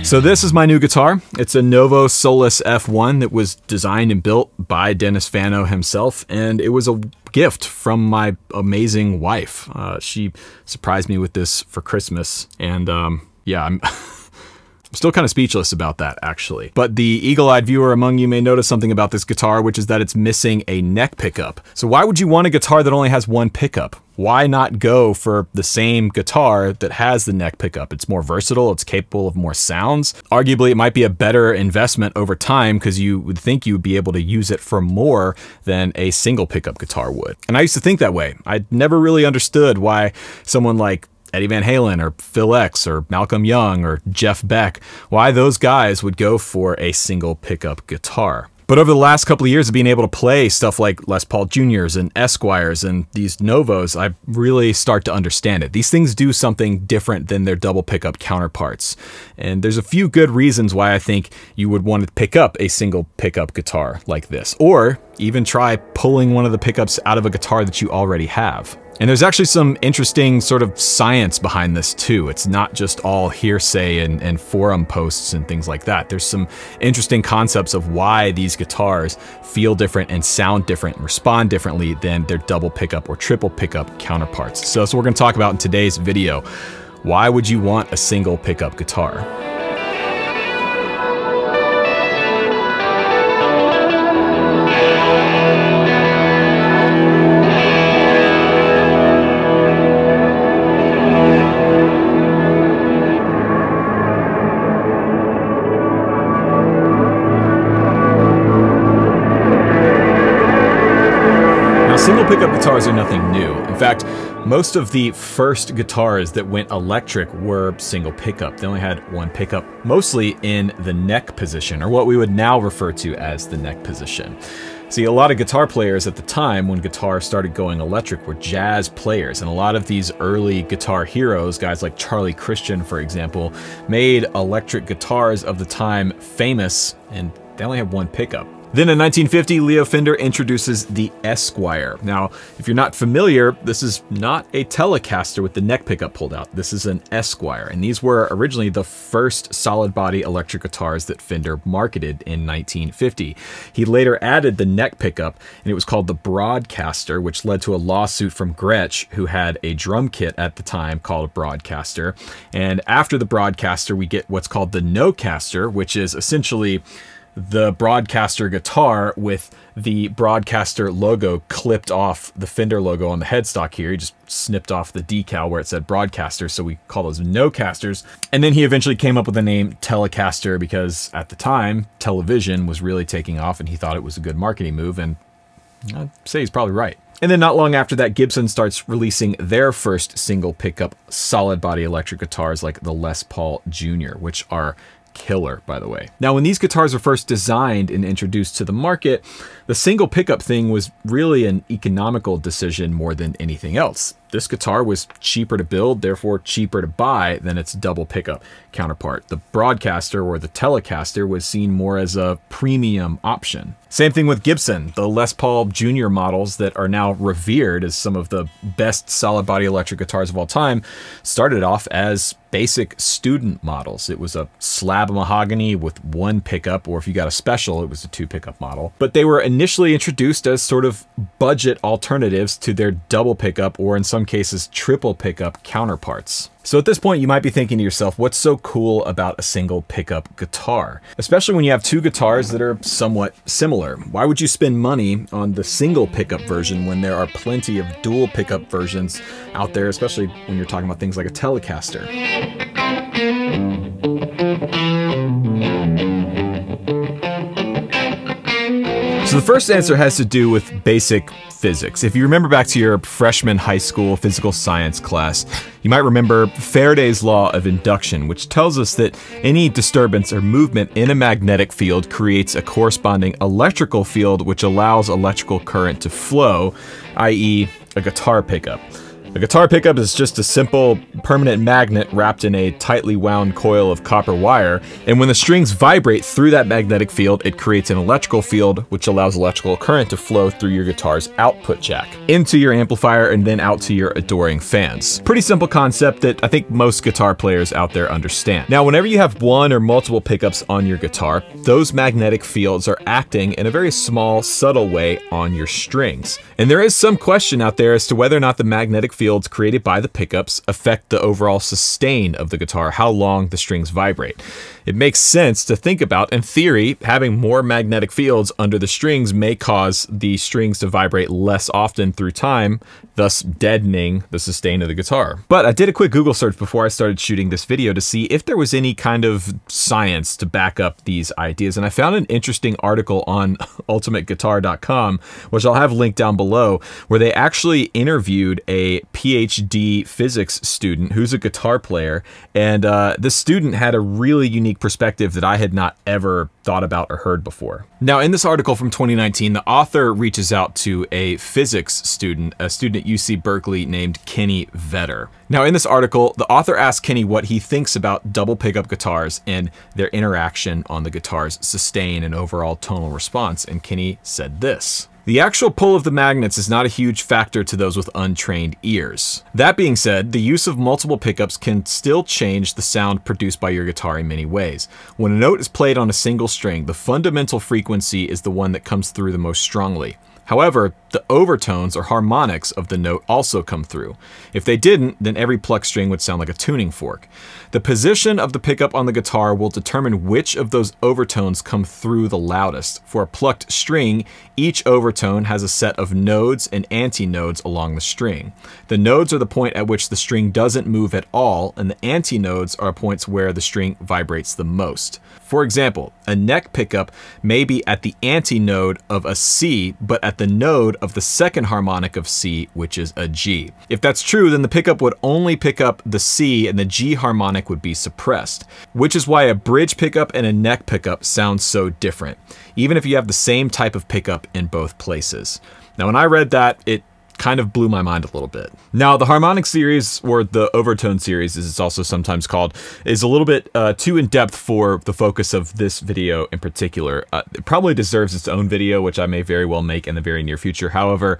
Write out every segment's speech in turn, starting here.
So this is my new guitar. It's a Novo Solus F1 that was designed and built by Dennis Fano himself, and it was a gift from my amazing wife. She surprised me with this for Christmas, and yeah, I'm still kind of speechless about that, actually. But the eagle-eyed viewer among you may notice something about this guitar, which is that it's missing a neck pickup. So why would you want a guitar that only has one pickup? Why not go for the same guitar that has the neck pickup? It's more versatile, it's capable of more sounds. Arguably, it might be a better investment over time because you would think you would be able to use it for more than a single pickup guitar would. And I used to think that way. I never really understood why someone like Eddie Van Halen or Phil X or Malcolm Young or Jeff Beck, why those guys would go for a single pickup guitar. But over the last couple of years of being able to play stuff like Les Paul Juniors and Esquires and these Novos, I really start to understand it. These things do something different than their double pickup counterparts. And there's a few good reasons why I think you would want to pick up a single pickup guitar like this, or even try pulling one of the pickups out of a guitar that you already have. And there's actually some interesting sort of science behind this too. It's not just all hearsay and forum posts and things like that. There's some interesting concepts of why these guitars feel different and sound different and respond differently than their double pickup or triple pickup counterparts. So that's what we're gonna talk about in today's video. Why would you want a single pickup guitar? Single pickup guitars are nothing new. In fact, most of the first guitars that went electric were single pickup. They only had one pickup, mostly in the neck position, or what we would now refer to as the neck position. See, a lot of guitar players at the time when guitar started going electric were jazz players, and a lot of these early guitar heroes, guys like Charlie Christian, for example, made electric guitars of the time famous, and they only had one pickup. Then in 1950, Leo Fender introduces the Esquire. Now, if you're not familiar, this is not a Telecaster with the neck pickup pulled out. This is an Esquire, and these were originally the first solid body electric guitars that Fender marketed in 1950. He later added the neck pickup, and it was called the Broadcaster, which led to a lawsuit from Gretsch, who had a drum kit at the time called a Broadcaster. And after the Broadcaster, we get what's called the Nocaster, which is essentially the Broadcaster guitar with the Broadcaster logo clipped off the Fender logo on the headstock here. He just snipped off the decal where it said Broadcaster, so we call those Nocasters. And then he eventually came up with the name Telecaster because at the time, television was really taking off and he thought it was a good marketing move, and I'd say he's probably right. And then not long after that, Gibson starts releasing their first single pickup solid body electric guitars like the Les Paul Jr., which are killer, by the way. Now, when these guitars were first designed and introduced to the market, the single pickup thing was really an economical decision more than anything else. This guitar was cheaper to build, therefore cheaper to buy than its double pickup counterpart. The Broadcaster or the Telecaster was seen more as a premium option. Same thing with Gibson. The Les Paul Jr. models that are now revered as some of the best solid body electric guitars of all time started off as basic student models. It was a slab mahogany with one pickup, or if you got a special, it was a two pickup model. But they were initially introduced as sort of budget alternatives to their double pickup, or in some cases triple pickup counterparts. So at this point, you might be thinking to yourself, what's so cool about a single pickup guitar? Especially when you have two guitars that are somewhat similar. Why would you spend money on the single pickup version when there are plenty of dual pickup versions out there, especially when you're talking about things like a Telecaster? So the first answer has to do with basic physics. If you remember back to your freshman high school physical science class, you might remember Faraday's law of induction, which tells us that any disturbance or movement in a magnetic field creates a corresponding electrical field which allows electrical current to flow, i.e. a guitar pickup. A guitar pickup is just a simple permanent magnet wrapped in a tightly wound coil of copper wire, and when the strings vibrate through that magnetic field, it creates an electrical field which allows electrical current to flow through your guitar's output jack, into your amplifier, and then out to your adoring fans. Pretty simple concept that I think most guitar players out there understand. Now, whenever you have one or multiple pickups on your guitar, those magnetic fields are acting in a very small, subtle way on your strings. And there is some question out there as to whether or not the magnetic fields created by the pickups affect the overall sustain of the guitar, how long the strings vibrate. It makes sense to think about, in theory, having more magnetic fields under the strings may cause the strings to vibrate less often through time, thus deadening the sustain of the guitar. But I did a quick Google search before I started shooting this video to see if there was any kind of science to back up these ideas, and I found an interesting article on ultimateguitar.com, which I'll have linked down below, where they actually interviewed a PhD physics student who's a guitar player, and this student had a really unique perspective that I had not ever thought about or heard before. Now, in this article from 2019, the author reaches out to a physics student, a student at UC Berkeley named Kenny Vetter. Now, in this article, the author asks Kenny what he thinks about double pickup guitars and their interaction on the guitar's sustain and overall tonal response, and Kenny said this: "The actual pull of the magnets is not a huge factor to those with untrained ears. That being said, the use of multiple pickups can still change the sound produced by your guitar in many ways. When a note is played on a single string, the fundamental frequency is the one that comes through the most strongly. However, the overtones or harmonics of the note also come through. If they didn't, then every plucked string would sound like a tuning fork. The position of the pickup on the guitar will determine which of those overtones come through the loudest. For a plucked string, each overtone has a set of nodes and antinodes along the string. The nodes are the point at which the string doesn't move at all, and the antinodes are points where the string vibrates the most. For example, a neck pickup may be at the antinode of a C, but at the node of the second harmonic of C, which is a G. If that's true, then the pickup would only pick up the C and the G harmonic would be suppressed, which is why a bridge pickup and a neck pickup sound so different, even if you have the same type of pickup in both places." Now, when I read that, it kind of blew my mind a little bit. Now, the Harmonic Series, or the Overtone Series as it's also sometimes called, is a little bit too in-depth for the focus of this video in particular. It probably deserves its own video, which I may very well make in the very near future. However,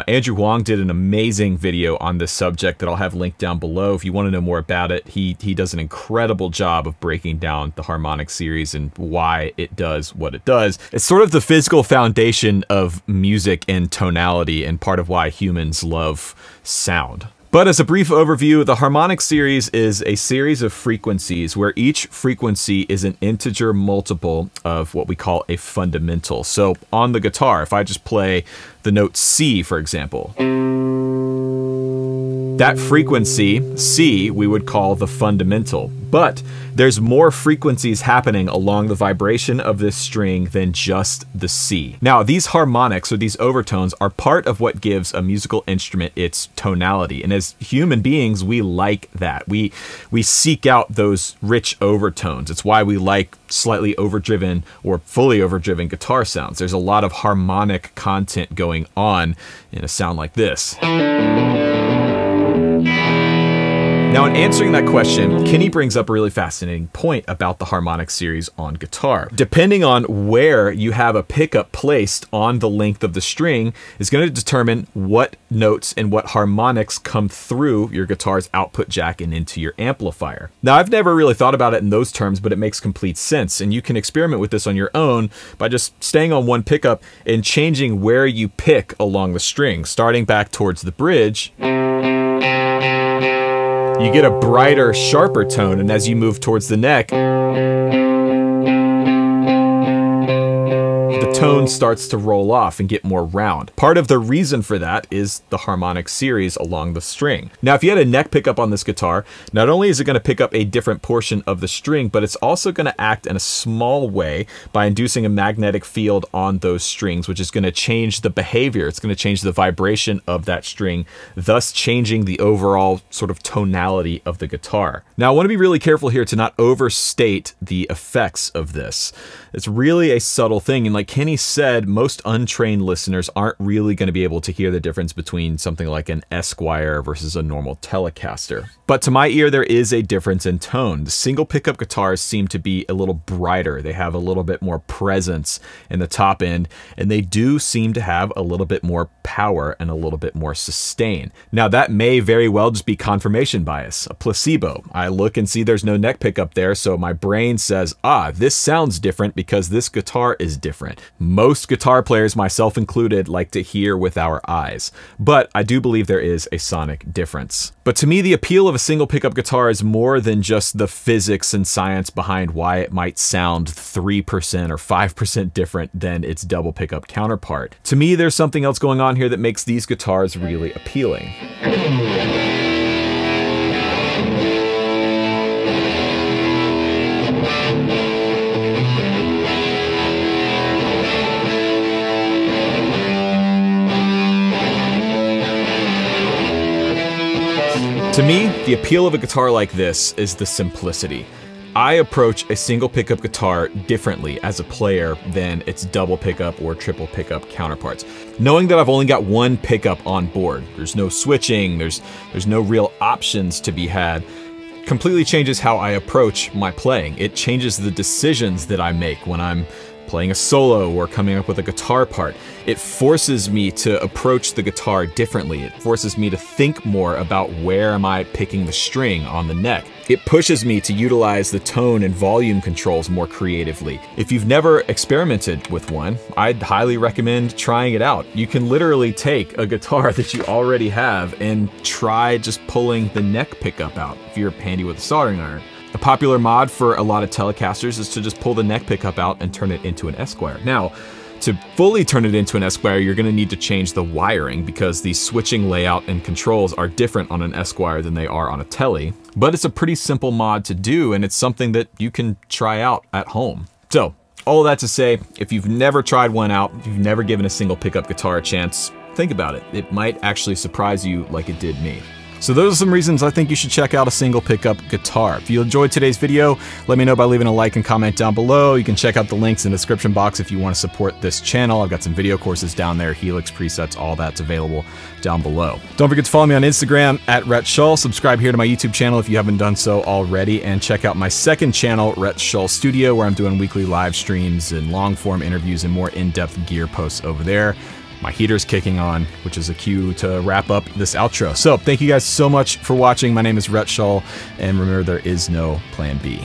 Andrew Huang did an amazing video on this subject that I'll have linked down below if you want to know more about it. He does an incredible job of breaking down the Harmonic Series and why it does what it does. It's sort of the physical foundation of music and tonality, and part of why humans love sound. But as a brief overview, the Harmonic Series is a series of frequencies where each frequency is an integer multiple of what we call a fundamental. So on the guitar, if I just play the note C, for example, that frequency, C, we would call the fundamental. But there's more frequencies happening along the vibration of this string than just the C. Now, these harmonics, or these overtones, are part of what gives a musical instrument its tonality. And as human beings, we like that. We seek out those rich overtones. It's why we like slightly overdriven or fully overdriven guitar sounds. There's a lot of harmonic content going on in a sound like this. Now, in answering that question, Kenny brings up a really fascinating point about the Harmonic Series on guitar. Depending on where you have a pickup placed on the length of the string is going to determine what notes and what harmonics come through your guitar's output jack and into your amplifier. Now, I've never really thought about it in those terms, but it makes complete sense, and you can experiment with this on your own by just staying on one pickup and changing where you pick along the string, starting back towards the bridge. You get a brighter, sharper tone, and as you move towards the neck, the tone starts to roll off and get more round. Part of the reason for that is the Harmonic Series along the string. Now, if you had a neck pickup on this guitar, not only is it going to pick up a different portion of the string, but it's also going to act in a small way by inducing a magnetic field on those strings, which is going to change the behavior. It's going to change the vibration of that string, thus changing the overall sort of tonality of the guitar. Now, I want to be really careful here to not overstate the effects of this. It's really a subtle thing, and like Kenny Danny said, most untrained listeners aren't really going to be able to hear the difference between something like an Esquire versus a normal Telecaster. But to my ear, there is a difference in tone. The single pickup guitars seem to be a little brighter. They have a little bit more presence in the top end, and they do seem to have a little bit more power and a little bit more sustain. Now, that may very well just be confirmation bias, a placebo. I look and see there's no neck pickup there, so my brain says, ah, this sounds different because this guitar is different. Most guitar players, myself included, like to hear with our eyes, but I do believe there is a sonic difference. But to me, the appeal of a single pickup guitar is more than just the physics and science behind why it might sound 3% or 5% different than its double pickup counterpart. To me, there's something else going on here that makes these guitars really appealing. To me, the appeal of a guitar like this is the simplicity. I approach a single pickup guitar differently as a player than its double pickup or triple pickup counterparts. Knowing that I've only got one pickup on board, there's no switching, there's no real options to be had, completely changes how I approach my playing. It changes the decisions that I make when I'm playing a solo or coming up with a guitar part. It forces me to approach the guitar differently. It forces me to think more about where am I picking the string on the neck. It pushes me to utilize the tone and volume controls more creatively. If you've never experimented with one, I'd highly recommend trying it out. You can literally take a guitar that you already have and try just pulling the neck pickup out if you're handy with a soldering iron. A popular mod for a lot of Telecasters is to just pull the neck pickup out and turn it into an Esquire. Now, to fully turn it into an Esquire, you're gonna need to change the wiring because the switching layout and controls are different on an Esquire than they are on a Tele. But it's a pretty simple mod to do, and it's something that you can try out at home. So, all that to say, if you've never tried one out, if you've never given a single pickup guitar a chance, think about it. It might actually surprise you like it did me. So those are some reasons I think you should check out a single pickup guitar. If you enjoyed today's video, let me know by leaving a like and comment down below. You can check out the links in the description box if you want to support this channel. I've got some video courses down there, Helix presets, all that's available down below. Don't forget to follow me on Instagram at Rhett Shull. Subscribe here to my YouTube channel if you haven't done so already, and check out my second channel, Rhett Shull Studio, where I'm doing weekly live streams and long form interviews and more in-depth gear posts over there. My heater's kicking on, which is a cue to wrap up this outro. So thank you guys so much for watching. My name is Rhett Shull, and remember, there is no plan B.